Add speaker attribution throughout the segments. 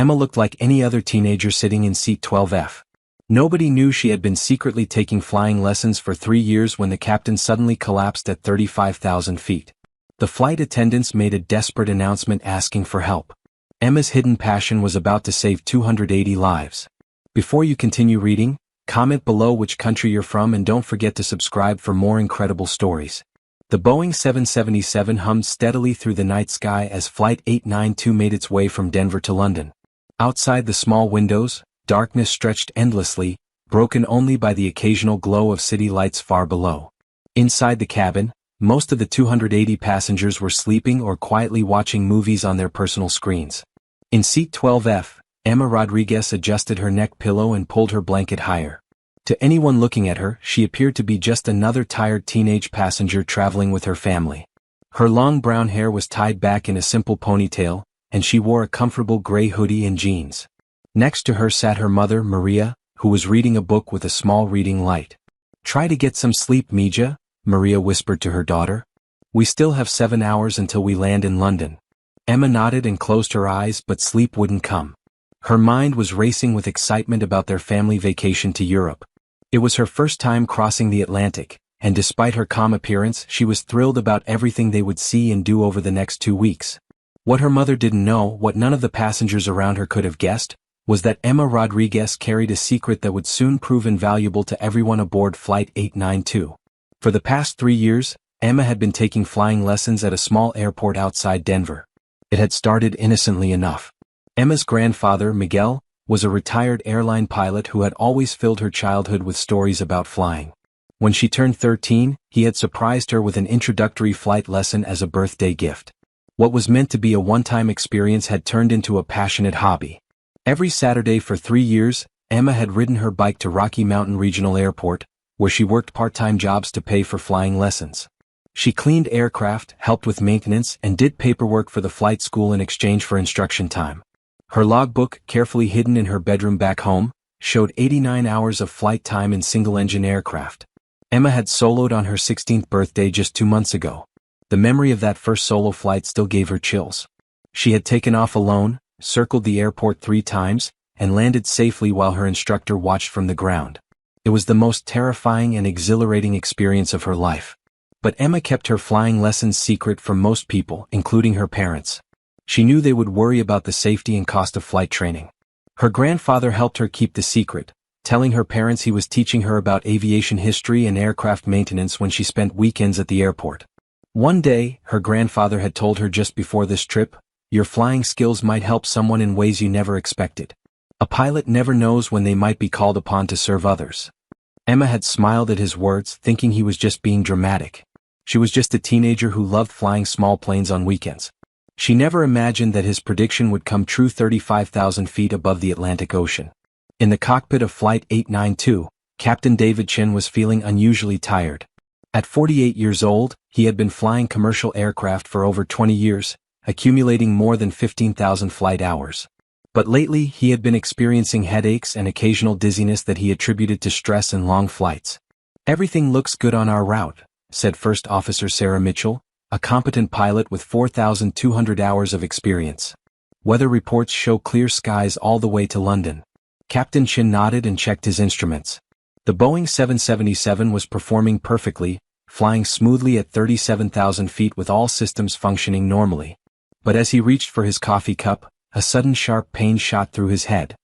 Speaker 1: Emma looked like any other teenager sitting in seat 12F. Nobody knew she had been secretly taking flying lessons for 3 years when the captain suddenly collapsed at 35,000 feet. The flight attendants made a desperate announcement asking for help. Emma's hidden passion was about to save 280 lives. Before you continue reading, comment below which country you're from and don't forget to subscribe for more incredible stories. The Boeing 777 hummed steadily through the night sky as Flight 892 made its way from Denver to London. Outside the small windows, darkness stretched endlessly, broken only by the occasional glow of city lights far below. Inside the cabin, most of the 280 passengers were sleeping or quietly watching movies on their personal screens. In seat 12F, Emma Rodriguez adjusted her neck pillow and pulled her blanket higher. To anyone looking at her, she appeared to be just another tired teenage passenger traveling with her family. Her long brown hair was tied back in a simple ponytail, and she wore a comfortable gray hoodie and jeans. Next to her sat her mother, Maria, who was reading a book with a small reading light. "Try to get some sleep, Mija," Maria whispered to her daughter. "We still have 7 hours until we land in London." Emma nodded and closed her eyes, but sleep wouldn't come. Her mind was racing with excitement about their family vacation to Europe. It was her first time crossing the Atlantic, and despite her calm appearance, she was thrilled about everything they would see and do over the next 2 weeks. What her mother didn't know, what none of the passengers around her could have guessed, was that Emma Rodriguez carried a secret that would soon prove invaluable to everyone aboard Flight 892. For the past 3 years, Emma had been taking flying lessons at a small airport outside Denver. It had started innocently enough. Emma's grandfather, Miguel, was a retired airline pilot who had always filled her childhood with stories about flying. When she turned 13, he had surprised her with an introductory flight lesson as a birthday gift. What was meant to be a one-time experience had turned into a passionate hobby. Every Saturday for 3 years, Emma had ridden her bike to Rocky Mountain Regional Airport, where she worked part-time jobs to pay for flying lessons. She cleaned aircraft, helped with maintenance, and did paperwork for the flight school in exchange for instruction time. Her logbook, carefully hidden in her bedroom back home, showed 89 hours of flight time in single-engine aircraft. Emma had soloed on her 16th birthday just 2 months ago. The memory of that first solo flight still gave her chills. She had taken off alone, circled the airport 3 times, and landed safely while her instructor watched from the ground. It was the most terrifying and exhilarating experience of her life. But Emma kept her flying lessons secret from most people, including her parents. She knew they would worry about the safety and cost of flight training. Her grandfather helped her keep the secret, telling her parents he was teaching her about aviation history and aircraft maintenance when she spent weekends at the airport. One day, her grandfather had told her just before this trip, "Your flying skills might help someone in ways you never expected. A pilot never knows when they might be called upon to serve others." Emma had smiled at his words, thinking he was just being dramatic. She was just a teenager who loved flying small planes on weekends. She never imagined that his prediction would come true 35,000 feet above the Atlantic Ocean. In the cockpit of Flight 892, Captain David Chin was feeling unusually tired. At 48 years old, he had been flying commercial aircraft for over 20 years, accumulating more than 15,000 flight hours. But lately, he had been experiencing headaches and occasional dizziness that he attributed to stress and long flights. "Everything looks good on our route," said First Officer Sarah Mitchell, a competent pilot with 4,200 hours of experience. "Weather reports show clear skies all the way to London." Captain Chin nodded and checked his instruments. The Boeing 777 was performing perfectly, flying smoothly at 37,000 feet with all systems functioning normally. But as he reached for his coffee cup, a sudden sharp pain shot through his head.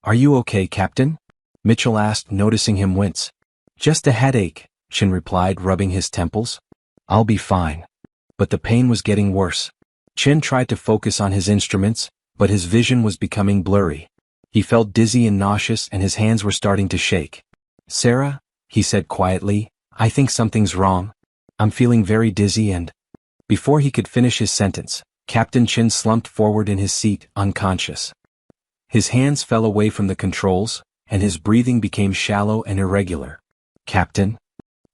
Speaker 1: "Are you okay, Captain?" Mitchell asked, noticing him wince. "Just a headache," Chin replied, rubbing his temples. "I'll be fine." But the pain was getting worse. Chin tried to focus on his instruments, but his vision was becoming blurry. He felt dizzy and nauseous and his hands were starting to shake. "Sarah," he said quietly, "I think something's wrong. I'm feeling very dizzy and—" Before he could finish his sentence, Captain Chin slumped forward in his seat, unconscious. His hands fell away from the controls, and his breathing became shallow and irregular. "Captain?"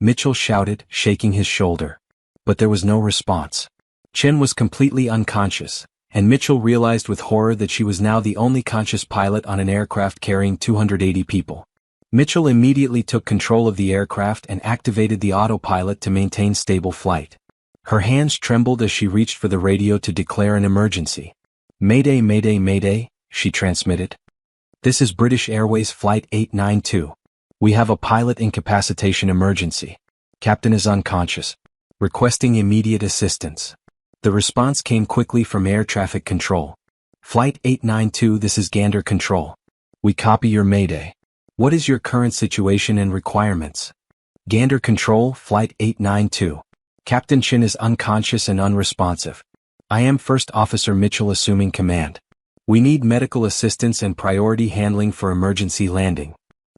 Speaker 1: Mitchell shouted, shaking his shoulder. But there was no response. Chin was completely unconscious, and Mitchell realized with horror that she was now the only conscious pilot on an aircraft carrying 280 people. Mitchell immediately took control of the aircraft and activated the autopilot to maintain stable flight. Her hands trembled as she reached for the radio to declare an emergency. "Mayday, mayday, mayday," she transmitted. This is British Airways Flight 892. We have a pilot incapacitation emergency. Captain is unconscious. Requesting immediate assistance. The response came quickly from Air Traffic Control. Flight 892, this is Gander Control. We copy your mayday. What is your current situation and requirements? Gander Control, Flight 892. Captain Chin is unconscious and unresponsive. I am First Officer Mitchell assuming command. We need medical assistance and priority handling for emergency landing.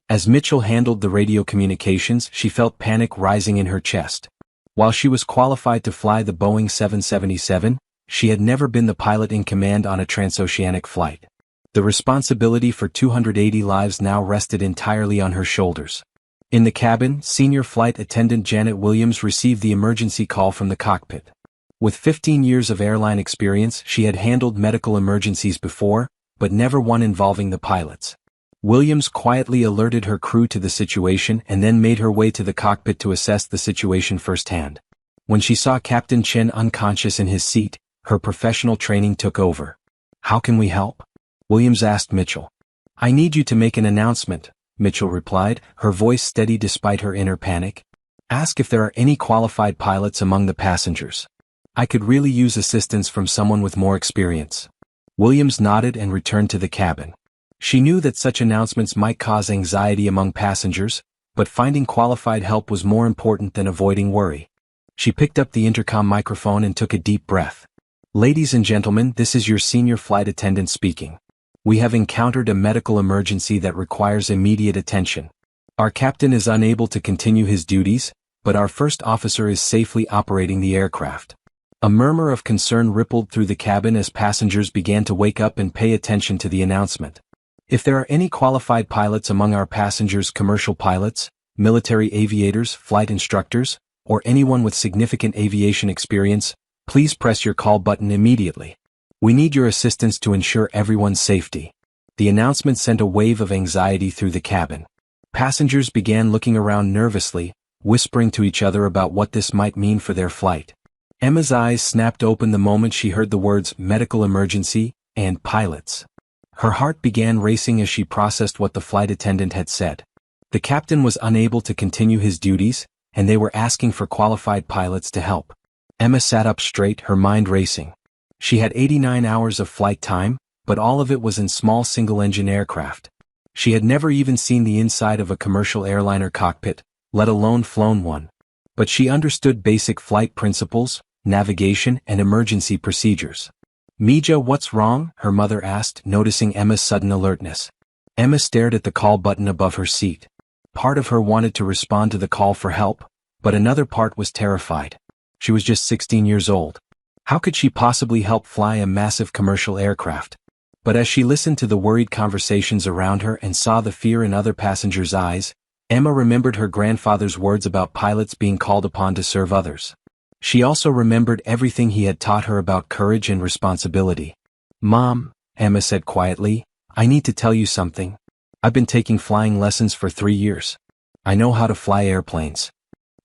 Speaker 1: As Mitchell handled the radio communications, she felt panic rising in her chest. While she was qualified to fly the Boeing 777, she had never been the pilot in command on a transoceanic flight. The responsibility for 280 lives now rested entirely on her shoulders. In the cabin, Senior Flight Attendant Janet Williams received the emergency call from the cockpit. With 15 years of airline experience, she had handled medical emergencies before, but never one involving the pilots. Williams quietly alerted her crew to the situation and then made her way to the cockpit to assess the situation firsthand. When she saw Captain Chen unconscious in his seat, her professional training took over. How can we help? Williams asked Mitchell. I need you to make an announcement, Mitchell replied, her voice steady despite her inner panic. Ask if there are any qualified pilots among the passengers. I could really use assistance from someone with more experience. Williams nodded and returned to the cabin. She knew that such announcements might cause anxiety among passengers, but finding qualified help was more important than avoiding worry. She picked up the intercom microphone and took a deep breath. Ladies and gentlemen, this is your senior flight attendant speaking. We have encountered a medical emergency that requires immediate attention. Our captain is unable to continue his duties, but our first officer is safely operating the aircraft. A murmur of concern rippled through the cabin as passengers began to wake up and pay attention to the announcement. If there are any qualified pilots among our passengers, commercial pilots, military aviators, flight instructors, or anyone with significant aviation experience, please press your call button immediately. We need your assistance to ensure everyone's safety. The announcement sent a wave of anxiety through the cabin. Passengers began looking around nervously, whispering to each other about what this might mean for their flight. Emma's eyes snapped open the moment she heard the words medical emergency and pilots. Her heart began racing as she processed what the flight attendant had said. The captain was unable to continue his duties, and they were asking for qualified pilots to help. Emma sat up straight, her mind racing. She had 89 hours of flight time, but all of it was in small single-engine aircraft. She had never even seen the inside of a commercial airliner cockpit, let alone flown one. But she understood basic flight principles, navigation, and emergency procedures. Mija, what's wrong? Her mother asked, noticing Emma's sudden alertness. Emma stared at the call button above her seat. Part of her wanted to respond to the call for help, but another part was terrified. She was just 16 years old. How could she possibly help fly a massive commercial aircraft? But as she listened to the worried conversations around her and saw the fear in other passengers' eyes, Emma remembered her grandfather's words about pilots being called upon to serve others. She also remembered everything he had taught her about courage and responsibility. Mom, Emma said quietly, I need to tell you something. I've been taking flying lessons for 3 years. I know how to fly airplanes.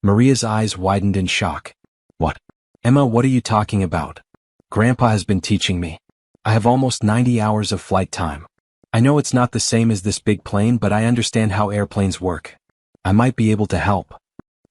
Speaker 1: Maria's eyes widened in shock. What? Emma, what are you talking about? Grandpa has been teaching me. I have almost 90 hours of flight time. I know it's not the same as this big plane, but I understand how airplanes work. I might be able to help.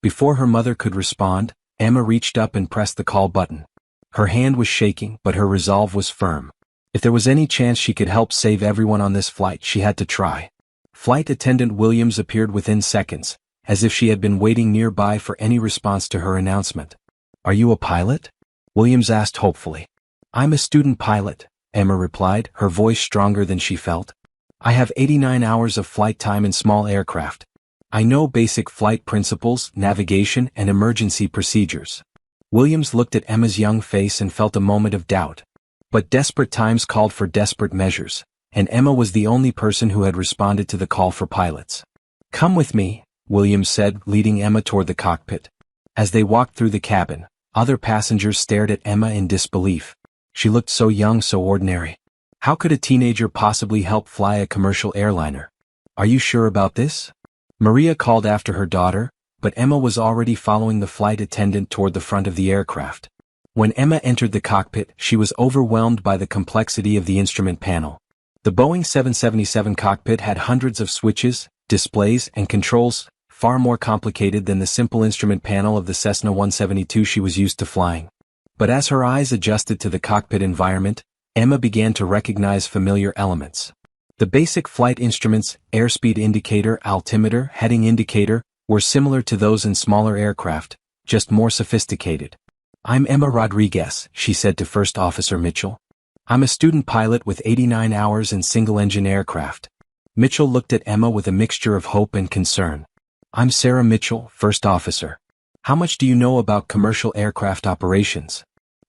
Speaker 1: Before her mother could respond, Emma reached up and pressed the call button. Her hand was shaking, but her resolve was firm. If there was any chance she could help save everyone on this flight, she had to try. Flight Attendant Williams appeared within seconds, as if she had been waiting nearby for any response to her announcement. Are you a pilot? Williams asked hopefully. I'm a student pilot, Emma replied, her voice stronger than she felt. I have 89 hours of flight time in small aircraft. I know basic flight principles, navigation, and emergency procedures. Williams looked at Emma's young face and felt a moment of doubt. But desperate times called for desperate measures, and Emma was the only person who had responded to the call for pilots. Come with me, Williams said, leading Emma toward the cockpit. As they walked through the cabin, other passengers stared at Emma in disbelief. She looked so young, so ordinary. How could a teenager possibly help fly a commercial airliner? Are you sure about this? Maria called after her daughter, but Emma was already following the flight attendant toward the front of the aircraft. When Emma entered the cockpit, she was overwhelmed by the complexity of the instrument panel. The Boeing 777 cockpit had hundreds of switches, displays, and controls, far more complicated than the simple instrument panel of the Cessna 172 she was used to flying. But as her eyes adjusted to the cockpit environment, Emma began to recognize familiar elements. The basic flight instruments, airspeed indicator, altimeter, heading indicator, were similar to those in smaller aircraft, just more sophisticated. "I'm Emma Rodriguez," she said to First Officer Mitchell. "I'm a student pilot with 89 hours in single-engine aircraft." Mitchell looked at Emma with a mixture of hope and concern. "I'm Sarah Mitchell, First Officer. How much do you know about commercial aircraft operations?"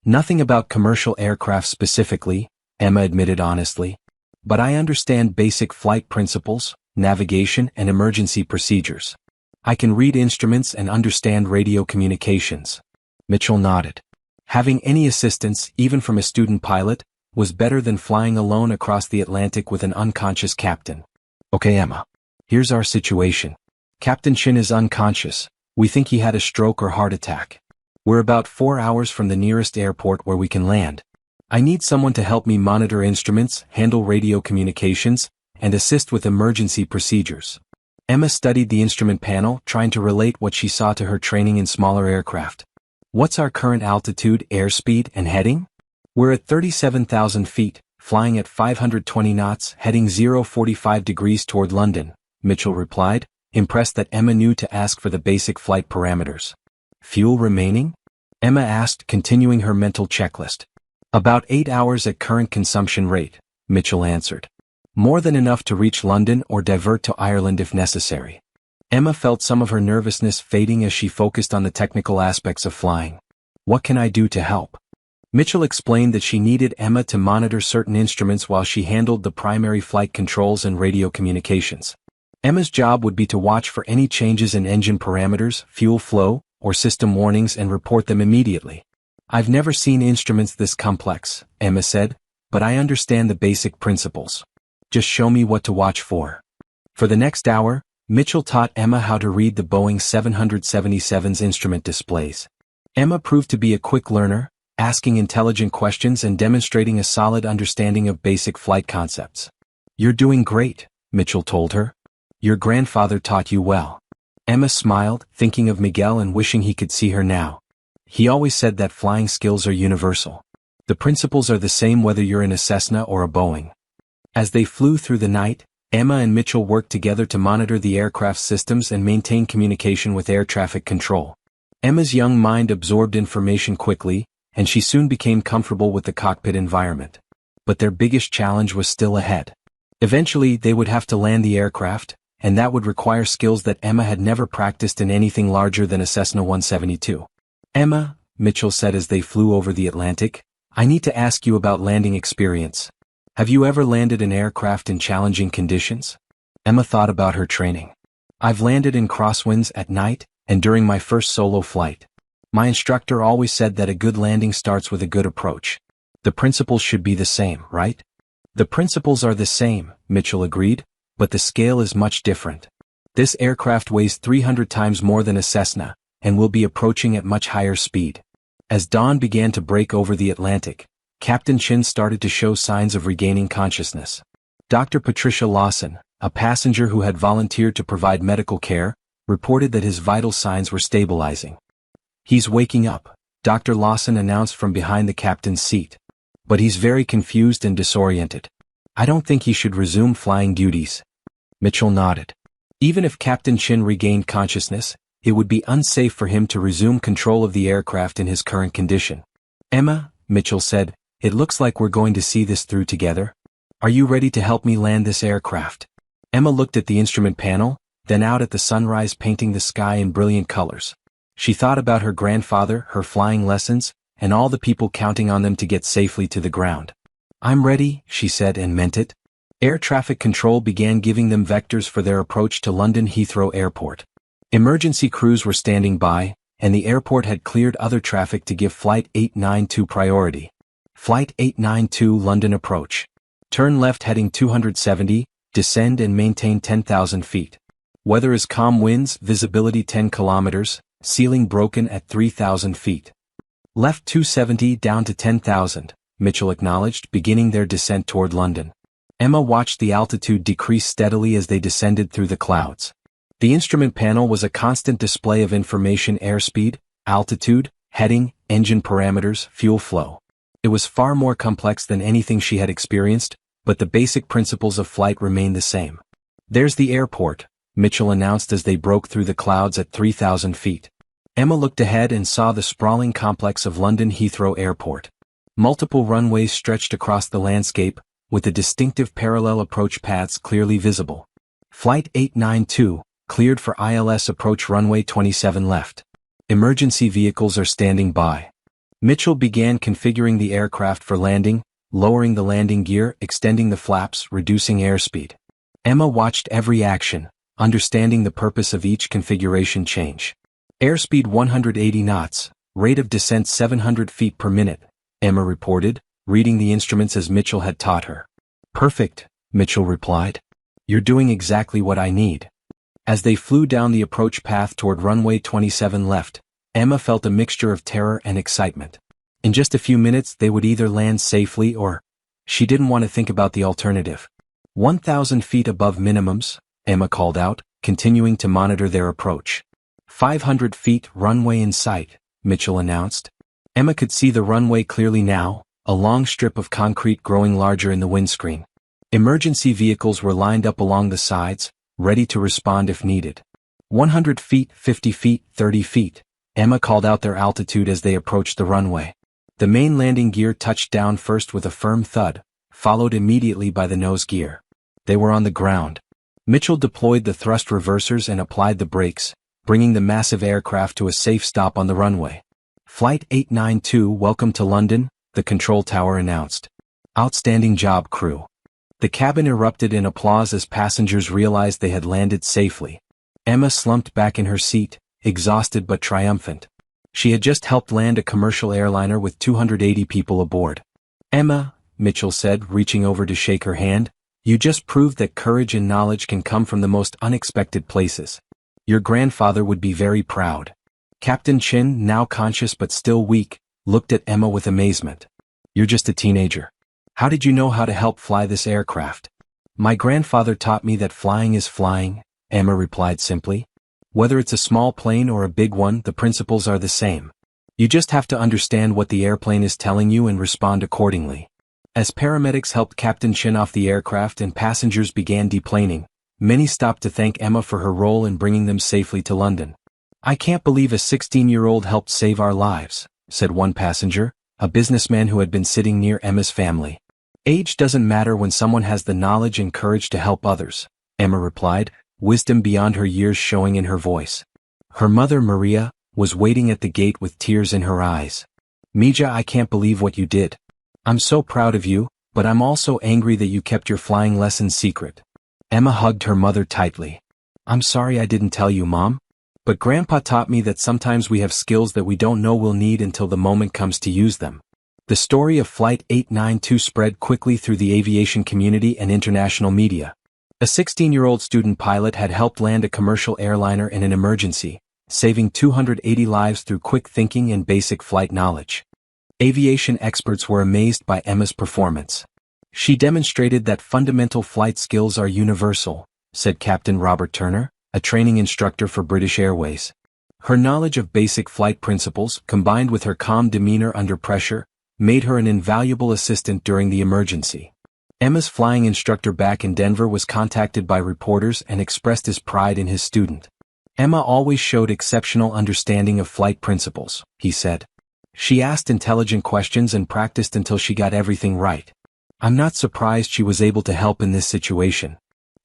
Speaker 1: "Nothing about commercial aircraft specifically," Emma admitted honestly. "But I understand basic flight principles, navigation, and emergency procedures. I can read instruments and understand radio communications." Mitchell nodded. Having any assistance, even from a student pilot, was better than flying alone across the Atlantic with an unconscious captain. "Okay, Emma. Here's our situation. Captain Chin is unconscious. We think he had a stroke or heart attack. We're about 4 hours from the nearest airport where we can land. I need someone to help me monitor instruments, handle radio communications, and assist with emergency procedures." Emma studied the instrument panel, trying to relate what she saw to her training in smaller aircraft. "What's our current altitude, airspeed, and heading?" "We're at 37,000 feet, flying at 520 knots, heading 045 degrees toward London," Mitchell replied, impressed that Emma knew to ask for the basic flight parameters. "Fuel remaining?" Emma asked, continuing her mental checklist. "About 8 hours at current consumption rate," Mitchell answered. "More than enough to reach London or divert to Ireland if necessary." Emma felt some of her nervousness fading as she focused on the technical aspects of flying. "What can I do to help?" Mitchell explained that she needed Emma to monitor certain instruments while she handled the primary flight controls and radio communications. Emma's job would be to watch for any changes in engine parameters, fuel flow, or system warnings and report them immediately. "I've never seen instruments this complex," Emma said, "but I understand the basic principles. Just show me what to watch for." For the next hour, Mitchell taught Emma how to read the Boeing 777's instrument displays. Emma proved to be a quick learner, asking intelligent questions and demonstrating a solid understanding of basic flight concepts. "You're doing great," Mitchell told her. "Your grandfather taught you well." Emma smiled, thinking of Miguel and wishing he could see her now. He always said that flying skills are universal. The principles are the same whether you're in a Cessna or a Boeing. As they flew through the night, Emma and Mitchell worked together to monitor the aircraft's systems and maintain communication with air traffic control. Emma's young mind absorbed information quickly, and she soon became comfortable with the cockpit environment. But their biggest challenge was still ahead. Eventually, they would have to land the aircraft, and that would require skills that Emma had never practiced in anything larger than a Cessna 172. "Emma," Mitchell said as they flew over the Atlantic, "I need to ask you about landing experience. Have you ever landed an aircraft in challenging conditions?" Emma thought about her training. "I've landed in crosswinds at night and during my first solo flight. My instructor always said that a good landing starts with a good approach. The principles should be the same, right?" "The principles are the same," Mitchell agreed, "but the scale is much different. This aircraft weighs 300 times more than a Cessna, and will be approaching at much higher speed." As dawn began to break over the Atlantic, Captain Chin started to show signs of regaining consciousness. Dr. Patricia Lawson, a passenger who had volunteered to provide medical care, reported that his vital signs were stabilizing. "He's waking up," Dr. Lawson announced from behind the captain's seat. "But he's very confused and disoriented. I don't think he should resume flying duties." Mitchell nodded. Even if Captain Chin regained consciousness, it would be unsafe for him to resume control of the aircraft in his current condition. "Emma," Mitchell said, "it looks like we're going to see this through together. Are you ready to help me land this aircraft?" Emma looked at the instrument panel, then out at the sunrise painting the sky in brilliant colors. She thought about her grandfather, her flying lessons, and all the people counting on them to get safely to the ground. "I'm ready," she said, and meant it. Air traffic control began giving them vectors for their approach to London Heathrow Airport. Emergency crews were standing by, and the airport had cleared other traffic to give Flight 892 priority. "Flight 892 London approach. Turn left heading 270, descend and maintain 10,000 feet. Weather is calm winds, visibility 10 kilometers, ceiling broken at 3,000 feet. Left 270 down to 10,000, Mitchell acknowledged, beginning their descent toward London. Emma watched the altitude decrease steadily as they descended through the clouds. The instrument panel was a constant display of information: airspeed, altitude, heading, engine parameters, fuel flow. It was far more complex than anything she had experienced, but the basic principles of flight remained the same. "There's the airport," Mitchell announced as they broke through the clouds at 3,000 feet. Emma looked ahead and saw the sprawling complex of London Heathrow Airport. Multiple runways stretched across the landscape, with the distinctive parallel approach paths clearly visible. Flight 892, cleared for ILS approach runway 27 left. Emergency vehicles are standing by. Mitchell began configuring the aircraft for landing, lowering the landing gear, extending the flaps, reducing airspeed. Emma watched every action, understanding the purpose of each configuration change. "Airspeed 180 knots, rate of descent 700 feet per minute, Emma reported, reading the instruments as Mitchell had taught her. "Perfect," Mitchell replied. "You're doing exactly what I need." As they flew down the approach path toward runway 27 left, Emma felt a mixture of terror and excitement. In just a few minutes they would either land safely or... She didn't want to think about the alternative. 1,000 feet above minimums, Emma called out, continuing to monitor their approach. 500 feet, runway in sight, Mitchell announced. Emma could see the runway clearly now, a long strip of concrete growing larger in the windscreen. Emergency vehicles were lined up along the sides, ready to respond if needed. 100 feet, 50 feet, 30 feet, Emma called out their altitude as they approached the runway. The main landing gear touched down first with a firm thud, followed immediately by the nose gear. They were on the ground. Mitchell deployed the thrust reversers and applied the brakes, bringing the massive aircraft to a safe stop on the runway. "Flight 892, welcome to London," the control tower announced. "Outstanding job, crew." The cabin erupted in applause as passengers realized they had landed safely. Emma slumped back in her seat, exhausted but triumphant. She had just helped land a commercial airliner with 280 people aboard. "Emma," Mitchell said, reaching over to shake her hand, "you just proved that courage and knowledge can come from the most unexpected places. Your grandfather would be very proud." Captain Chin, now conscious but still weak, looked at Emma with amazement. "You're just a teenager. How did you know how to help fly this aircraft?" "My grandfather taught me that flying is flying," Emma replied simply. "Whether it's a small plane or a big one, the principles are the same. You just have to understand what the airplane is telling you and respond accordingly." As paramedics helped Captain Chin off the aircraft and passengers began deplaning, many stopped to thank Emma for her role in bringing them safely to London. "I can't believe a 16-year-old helped save our lives," said one passenger, a businessman who had been sitting near Emma's family. "Age doesn't matter when someone has the knowledge and courage to help others," Emma replied, wisdom beyond her years showing in her voice. Her mother, Maria, was waiting at the gate with tears in her eyes. "Mija, I can't believe what you did. I'm so proud of you, but I'm also angry that you kept your flying lessons secret." Emma hugged her mother tightly. "I'm sorry I didn't tell you, Mom. But Grandpa taught me that sometimes we have skills that we don't know we'll need until the moment comes to use them." The story of Flight 892 spread quickly through the aviation community and international media. A 16-year-old student pilot had helped land a commercial airliner in an emergency, saving 280 lives through quick thinking and basic flight knowledge. Aviation experts were amazed by Emma's performance. "She demonstrated that fundamental flight skills are universal," said Captain Robert Turner, a training instructor for British Airways. Her knowledge of basic flight principles, combined with her calm demeanor under pressure, made her an invaluable assistant during the emergency. Emma's flying instructor back in Denver was contacted by reporters and expressed his pride in his student. "Emma always showed exceptional understanding of flight principles," he said. "She asked intelligent questions and practiced until she got everything right. I'm not surprised she was able to help in this situation."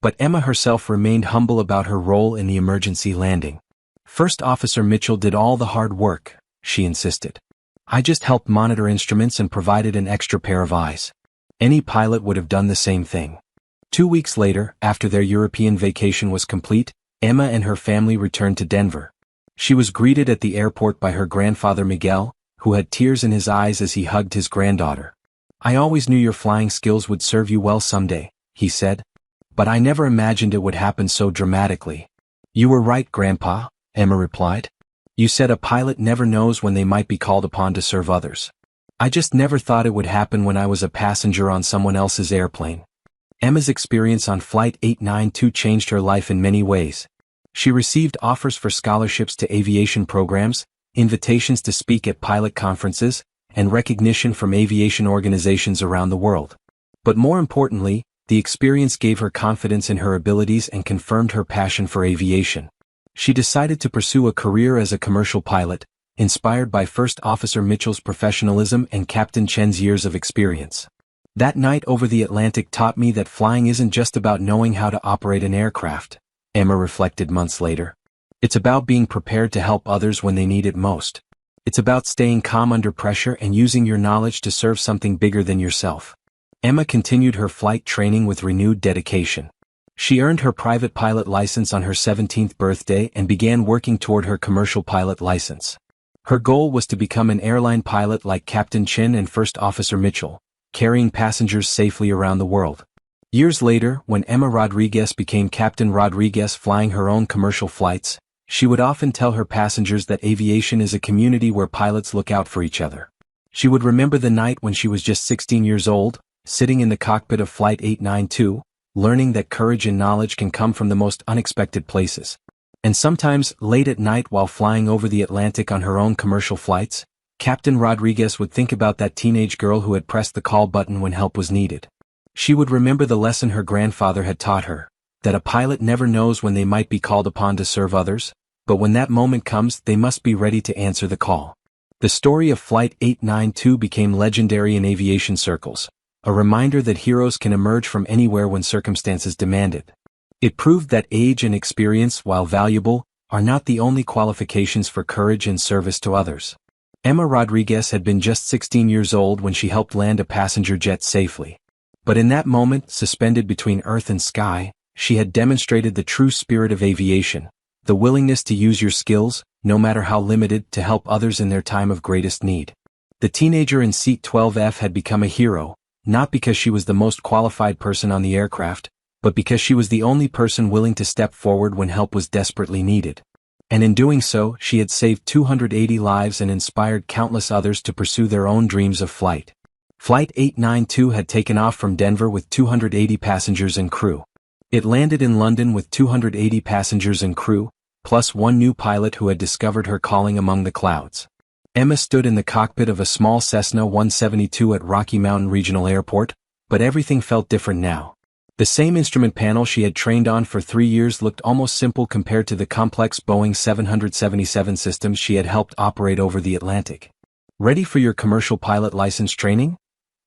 Speaker 1: But Emma herself remained humble about her role in the emergency landing. "First Officer Mitchell did all the hard work," she insisted. "I just helped monitor instruments and provided an extra pair of eyes. Any pilot would have done the same thing." 2 weeks later, after their European vacation was complete, Emma and her family returned to Denver. She was greeted at the airport by her grandfather Miguel, who had tears in his eyes as he hugged his granddaughter. "I always knew your flying skills would serve you well someday," he said. "But I never imagined it would happen so dramatically." "You were right, Grandpa," Emma replied. "You said a pilot never knows when they might be called upon to serve others. I just never thought it would happen when I was a passenger on someone else's airplane." Emma's experience on Flight 892 changed her life in many ways. She received offers for scholarships to aviation programs, invitations to speak at pilot conferences, and recognition from aviation organizations around the world. But more importantly, the experience gave her confidence in her abilities and confirmed her passion for aviation. She decided to pursue a career as a commercial pilot, inspired by First Officer Mitchell's professionalism and Captain Chen's years of experience. That night over the Atlantic taught me that flying isn't just about knowing how to operate an aircraft, Emma reflected months later. It's about being prepared to help others when they need it most. It's about staying calm under pressure and using your knowledge to serve something bigger than yourself. Emma continued her flight training with renewed dedication. She earned her private pilot license on her 17th birthday and began working toward her commercial pilot license. Her goal was to become an airline pilot like Captain Chen and First Officer Mitchell, carrying passengers safely around the world. Years later, when Emma Rodriguez became Captain Rodriguez flying her own commercial flights, she would often tell her passengers that aviation is a community where pilots look out for each other. She would remember the night when she was just 16 years old, sitting in the cockpit of Flight 892, learning that courage and knowledge can come from the most unexpected places. And sometimes, late at night while flying over the Atlantic on her own commercial flights, Captain Rodriguez would think about that teenage girl who had pressed the call button when help was needed. She would remember the lesson her grandfather had taught her, that a pilot never knows when they might be called upon to serve others, but when that moment comes, they must be ready to answer the call. The story of Flight 892 became legendary in aviation circles, a reminder that heroes can emerge from anywhere when circumstances demand it. It proved that age and experience, while valuable, are not the only qualifications for courage and service to others. Emma Rodriguez had been just 16 years old when she helped land a passenger jet safely. But in that moment, suspended between earth and sky, she had demonstrated the true spirit of aviation, the willingness to use your skills, no matter how limited, to help others in their time of greatest need. The teenager in seat 12F had become a hero, not because she was the most qualified person on the aircraft, but because she was the only person willing to step forward when help was desperately needed. And in doing so, she had saved 280 lives and inspired countless others to pursue their own dreams of flight. Flight 892 had taken off from Denver with 280 passengers and crew. It landed in London with 280 passengers and crew, plus one new pilot who had discovered her calling among the clouds. Emma stood in the cockpit of a small Cessna 172 at Rocky Mountain Regional Airport, but everything felt different now. The same instrument panel she had trained on for 3 years looked almost simple compared to the complex Boeing 777 systems she had helped operate over the Atlantic. "Ready for your commercial pilot license training?"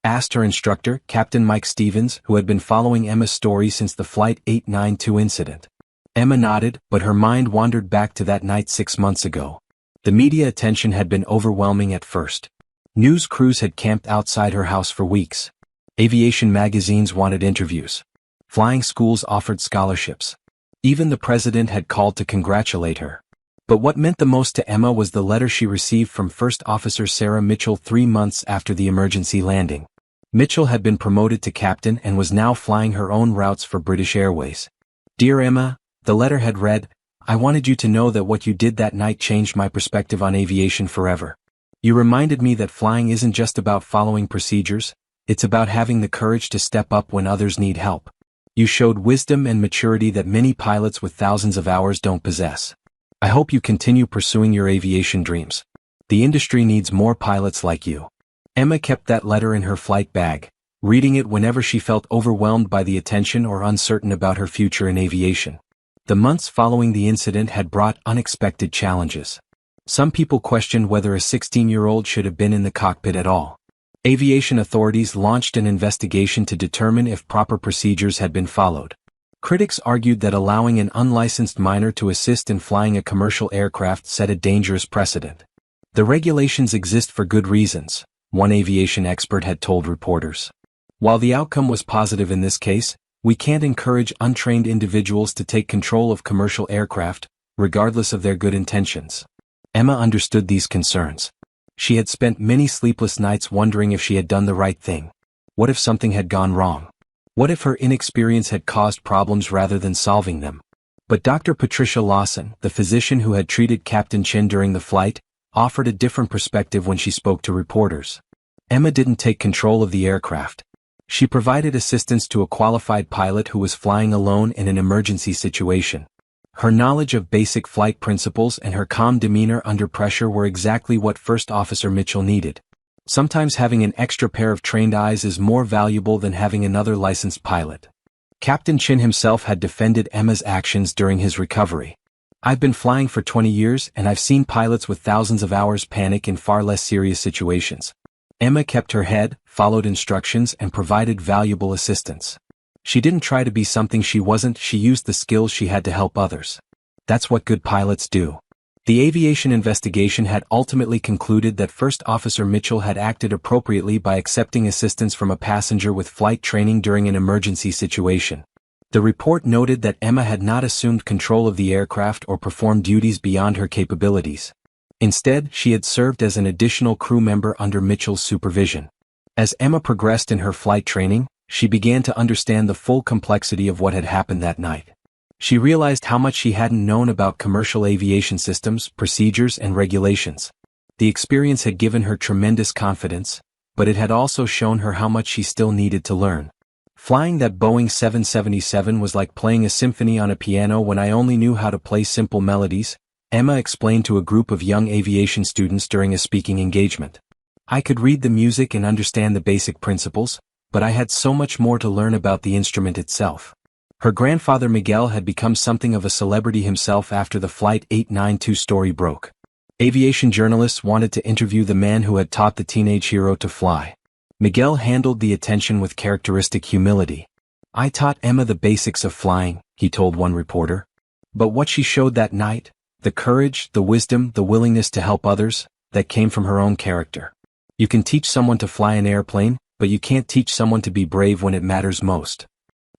Speaker 1: asked her instructor, Captain Mike Stevens, who had been following Emma's story since the Flight 892 incident. Emma nodded, but her mind wandered back to that night 6 months ago. The media attention had been overwhelming at first. News crews had camped outside her house for weeks. Aviation magazines wanted interviews. Flying schools offered scholarships. Even the president had called to congratulate her. But what meant the most to Emma was the letter she received from First Officer Sarah Mitchell 3 months after the emergency landing. Mitchell had been promoted to captain and was now flying her own routes for British Airways. "Dear Emma," the letter had read, "I wanted you to know that what you did that night changed my perspective on aviation forever. You reminded me that flying isn't just about following procedures, it's about having the courage to step up when others need help. You showed wisdom and maturity that many pilots with thousands of hours don't possess. I hope you continue pursuing your aviation dreams. The industry needs more pilots like you." Emma kept that letter in her flight bag, reading it whenever she felt overwhelmed by the attention or uncertain about her future in aviation. The months following the incident had brought unexpected challenges. Some people questioned whether a 16-year-old should have been in the cockpit at all. Aviation authorities launched an investigation to determine if proper procedures had been followed. Critics argued that allowing an unlicensed minor to assist in flying a commercial aircraft set a dangerous precedent. "The regulations exist for good reasons," one aviation expert had told reporters. "While the outcome was positive in this case, we can't encourage untrained individuals to take control of commercial aircraft, regardless of their good intentions." Emma understood these concerns. She had spent many sleepless nights wondering if she had done the right thing. What if something had gone wrong? What if her inexperience had caused problems rather than solving them? But Dr. Patricia Lawson, the physician who had treated Captain Chen during the flight, offered a different perspective when she spoke to reporters. Emma didn't take control of the aircraft. She provided assistance to a qualified pilot who was flying alone in an emergency situation. Her knowledge of basic flight principles and her calm demeanor under pressure were exactly what First Officer Mitchell needed. Sometimes having an extra pair of trained eyes is more valuable than having another licensed pilot. Captain Chin himself had defended Emma's actions during his recovery. "I've been flying for 20 years and I've seen pilots with thousands of hours panic in far less serious situations." Emma kept her head, followed instructions, and provided valuable assistance. She didn't try to be something she wasn't, she used the skills she had to help others. That's what good pilots do. The aviation investigation had ultimately concluded that First Officer Mitchell had acted appropriately by accepting assistance from a passenger with flight training during an emergency situation. The report noted that Emma had not assumed control of the aircraft or performed duties beyond her capabilities. Instead, she had served as an additional crew member under Mitchell's supervision. As Emma progressed in her flight training, she began to understand the full complexity of what had happened that night. She realized how much she hadn't known about commercial aviation systems, procedures, and regulations. The experience had given her tremendous confidence, but it had also shown her how much she still needed to learn. "Flying that Boeing 777 was like playing a symphony on a piano when I only knew how to play simple melodies," Emma explained to a group of young aviation students during a speaking engagement. "I could read the music and understand the basic principles, but I had so much more to learn about the instrument itself." Her grandfather Miguel had become something of a celebrity himself after the Flight 892 story broke. Aviation journalists wanted to interview the man who had taught the teenage hero to fly. Miguel handled the attention with characteristic humility. "I taught Emma the basics of flying," he told one reporter. But what she showed that night, the courage, the wisdom, the willingness to help others, that came from her own character. You can teach someone to fly an airplane, but you can't teach someone to be brave when it matters most.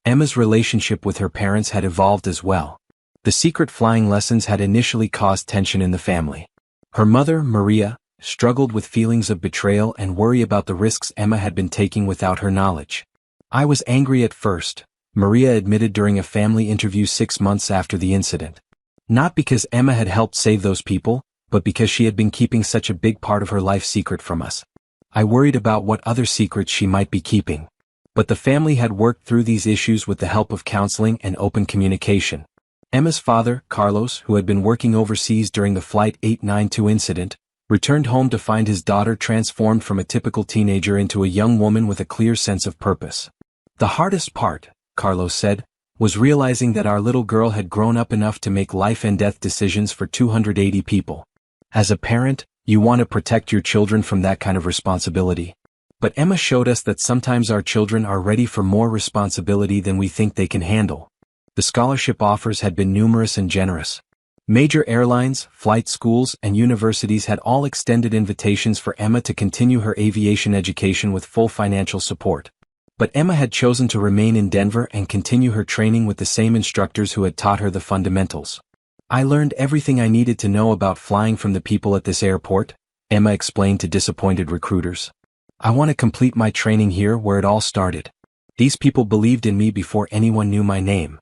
Speaker 1: Emma's relationship with her parents had evolved as well. The secret flying lessons had initially caused tension in the family. Her mother, Maria, struggled with feelings of betrayal and worry about the risks Emma had been taking without her knowledge. "I was angry at first," Maria admitted during a family interview 6 months after the incident. "Not because Emma had helped save those people, but because she had been keeping such a big part of her life secret from us. I worried about what other secrets she might be keeping." But the family had worked through these issues with the help of counseling and open communication. Emma's father, Carlos, who had been working overseas during the Flight 892 incident, returned home to find his daughter transformed from a typical teenager into a young woman with a clear sense of purpose. "The hardest part," Carlos said, "was realizing that our little girl had grown up enough to make life and death decisions for 280 people. As a parent, you want to protect your children from that kind of responsibility. But Emma showed us that sometimes our children are ready for more responsibility than we think they can handle." The scholarship offers had been numerous and generous. Major airlines, flight schools, and universities had all extended invitations for Emma to continue her aviation education with full financial support. But Emma had chosen to remain in Denver and continue her training with the same instructors who had taught her the fundamentals. "I learned everything I needed to know about flying from the people at this airport," Emma explained to disappointed recruiters. "I want to complete my training here where it all started. These people believed in me before anyone knew my name."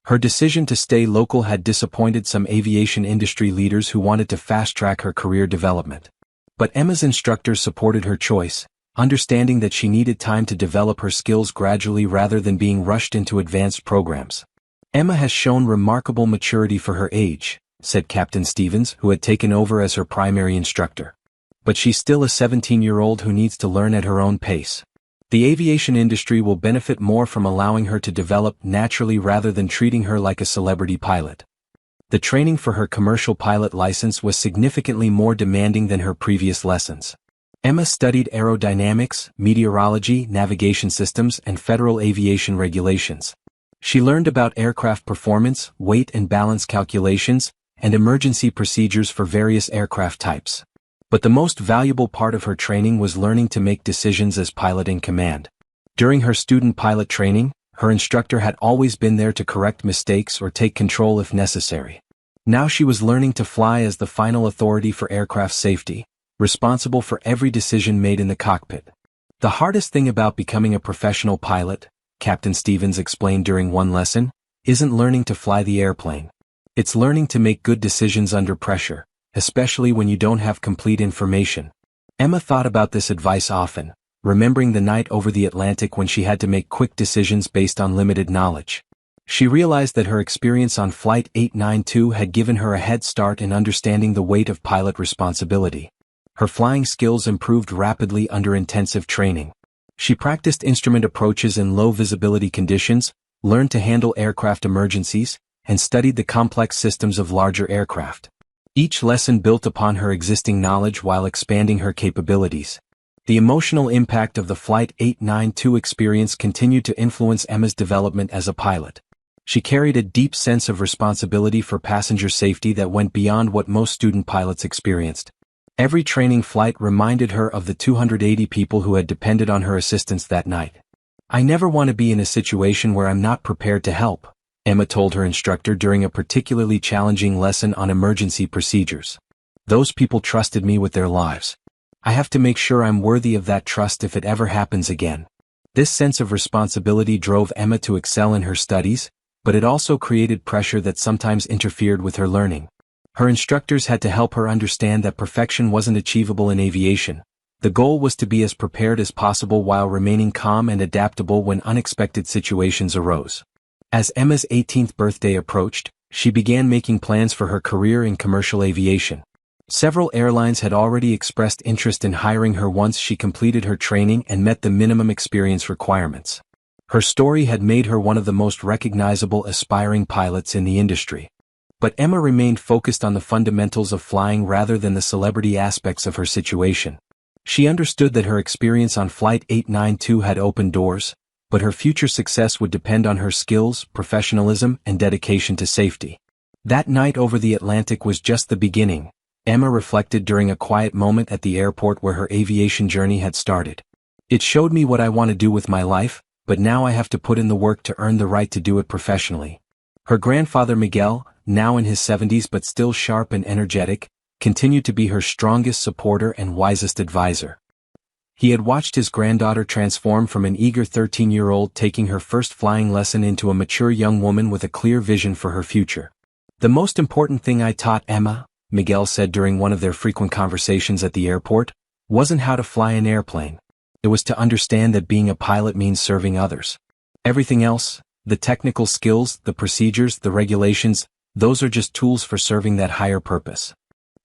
Speaker 1: Her decision to stay local had disappointed some aviation industry leaders who wanted to fast-track her career development. But Emma's instructors supported her choice, understanding that she needed time to develop her skills gradually rather than being rushed into advanced programs. "Emma has shown remarkable maturity for her age," said Captain Stevens, who had taken over as her primary instructor. "But she's still a 17-year-old who needs to learn at her own pace. The aviation industry will benefit more from allowing her to develop naturally rather than treating her like a celebrity pilot." The training for her commercial pilot license was significantly more demanding than her previous lessons. Emma studied aerodynamics, meteorology, navigation systems, and federal aviation regulations. She learned about aircraft performance, weight and balance calculations, and emergency procedures for various aircraft types. But the most valuable part of her training was learning to make decisions as pilot in command. During her student pilot training, her instructor had always been there to correct mistakes or take control if necessary. Now she was learning to fly as the final authority for aircraft safety, responsible for every decision made in the cockpit. "The hardest thing about becoming a professional pilot," Captain Stevens explained during one lesson, "isn't learning to fly the airplane. It's learning to make good decisions under pressure, especially when you don't have complete information." Emma thought about this advice often, remembering the night over the Atlantic when she had to make quick decisions based on limited knowledge. She realized that her experience on Flight 892 had given her a head start in understanding the weight of pilot responsibility. Her flying skills improved rapidly under intensive training. She practiced instrument approaches in low-visibility conditions, learned to handle aircraft emergencies, and studied the complex systems of larger aircraft. Each lesson built upon her existing knowledge while expanding her capabilities. The emotional impact of the Flight 892 experience continued to influence Emma's development as a pilot. She carried a deep sense of responsibility for passenger safety that went beyond what most student pilots experienced. Every training flight reminded her of the 280 people who had depended on her assistance that night. "I never want to be in a situation where I'm not prepared to help," Emma told her instructor during a particularly challenging lesson on emergency procedures. "Those people trusted me with their lives. I have to make sure I'm worthy of that trust if it ever happens again." This sense of responsibility drove Emma to excel in her studies, but it also created pressure that sometimes interfered with her learning. Her instructors had to help her understand that perfection wasn't achievable in aviation. The goal was to be as prepared as possible while remaining calm and adaptable when unexpected situations arose. As Emma's 18th birthday approached, she began making plans for her career in commercial aviation. Several airlines had already expressed interest in hiring her once she completed her training and met the minimum experience requirements. Her story had made her one of the most recognizable aspiring pilots in the industry. But Emma remained focused on the fundamentals of flying rather than the celebrity aspects of her situation. She understood that her experience on Flight 892 had opened doors, but her future success would depend on her skills, professionalism, and dedication to safety. That night over the Atlantic was just the beginning, Emma reflected during a quiet moment at the airport where her aviation journey had started. "It showed me what I want to do with my life, but now I have to put in the work to earn the right to do it professionally." Her grandfather Miguel, now in his 70s but still sharp and energetic, continued to be her strongest supporter and wisest advisor. He had watched his granddaughter transform from an eager 13-year-old taking her first flying lesson into a mature young woman with a clear vision for her future. "The most important thing I taught Emma," Miguel said during one of their frequent conversations at the airport, "wasn't how to fly an airplane. It was to understand that being a pilot means serving others. Everything else, the technical skills, the procedures, the regulations, those are just tools for serving that higher purpose."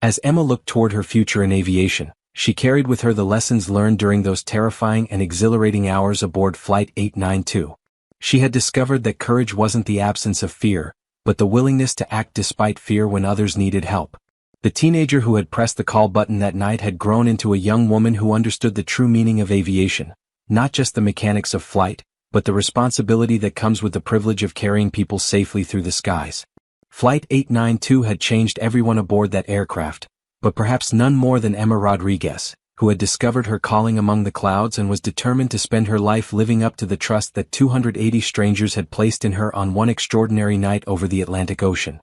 Speaker 1: As Emma looked toward her future in aviation, she carried with her the lessons learned during those terrifying and exhilarating hours aboard Flight 892. She had discovered that courage wasn't the absence of fear, but the willingness to act despite fear when others needed help. The teenager who had pressed the call button that night had grown into a young woman who understood the true meaning of aviation, not just the mechanics of flight, but the responsibility that comes with the privilege of carrying people safely through the skies. Flight 892 had changed everyone aboard that aircraft, but perhaps none more than Emma Rodriguez, who had discovered her calling among the clouds and was determined to spend her life living up to the trust that 280 strangers had placed in her on one extraordinary night over the Atlantic Ocean.